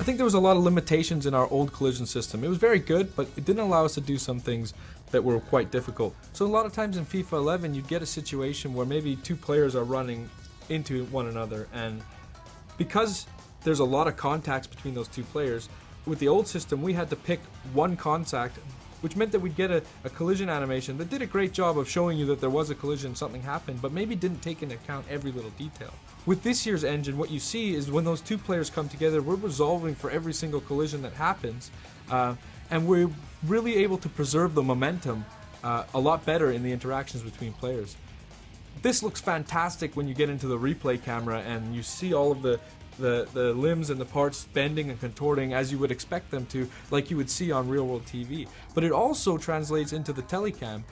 I think there was a lot of limitations in our old collision system. It was very good, but it didn't allow us to do some things that were quite difficult. So a lot of times in FIFA 11, you'd get a situation where maybe two players are running into one another, and because there's a lot of contacts between those two players, with the old system we had to pick one contact, which meant that we'd get a collision animation that did a great job of showing you that there was a collision, something happened, but maybe didn't take into account every little detail. With this year's engine, what you see is when those two players come together, we're resolving for every single collision that happens, and we're really able to preserve the momentum a lot better in the interactions between players. This looks fantastic when you get into the replay camera and you see all of the limbs and the parts bending and contorting as you would expect them to, like you would see on real world TV. But it also translates into the telecam,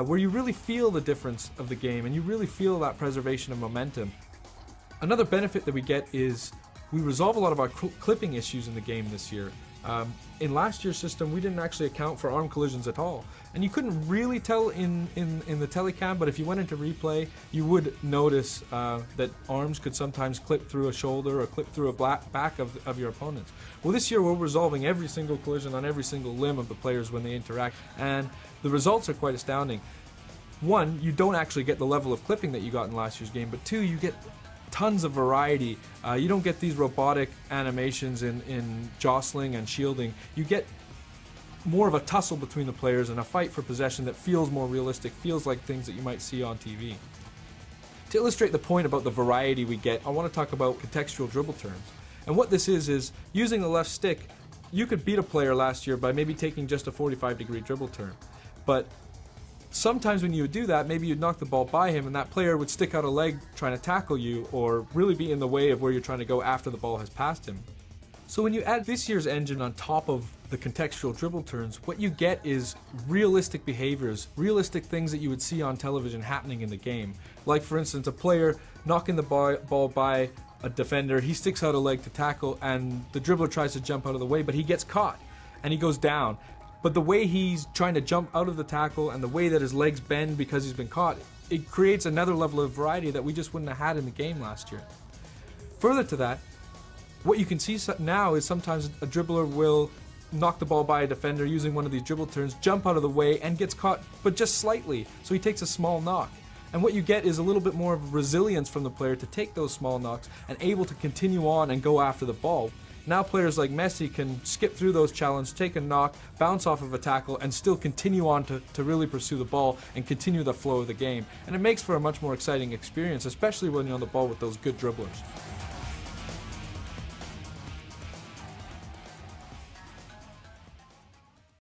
where you really feel the difference of the game and you really feel that preservation of momentum. Another benefit that we get is we resolve a lot of our clipping issues in the game this year. In last year's system, we didn't actually account for arm collisions at all, and you couldn't really tell in the telecam, but if you went into replay, you would notice that arms could sometimes clip through a shoulder or clip through a back of your opponents. Well, this year we're resolving every single collision on every single limb of the players when they interact, and the results are quite astounding. One, you don't actually get the level of clipping that you got in last year's game, but two, you get tons of variety. You don't get these robotic animations in jostling and shielding. You get more of a tussle between the players and a fight for possession that feels more realistic, feels like things that you might see on TV. To illustrate the point about the variety we get, I want to talk about contextual dribble turns. And what this is using the left stick, you could beat a player last year by maybe taking just a 45-degree dribble turn. But sometimes when you would do that, maybe you'd knock the ball by him and that player would stick out a leg trying to tackle you or really be in the way of where you're trying to go after the ball has passed him. So when you add this year's engine on top of the contextual dribble turns, what you get is realistic behaviors, realistic things that you would see on television happening in the game. Like for instance, a player knocking the ball by a defender, he sticks out a leg to tackle and the dribbler tries to jump out of the way, but he gets caught and he goes down. But the way he's trying to jump out of the tackle and the way that his legs bend because he's been caught, it creates another level of variety that we just wouldn't have had in the game last year. Further to that, what you can see now is sometimes a dribbler will knock the ball by a defender using one of these dribble turns, jump out of the way and gets caught, but just slightly, so he takes a small knock. And what you get is a little bit more of resilience from the player to take those small knocks and able to continue on and go after the ball. Now players like Messi can skip through those challenges, take a knock, bounce off of a tackle, and still continue on to really pursue the ball and continue the flow of the game. And it makes for a much more exciting experience, especially when you're on the ball with those good dribblers.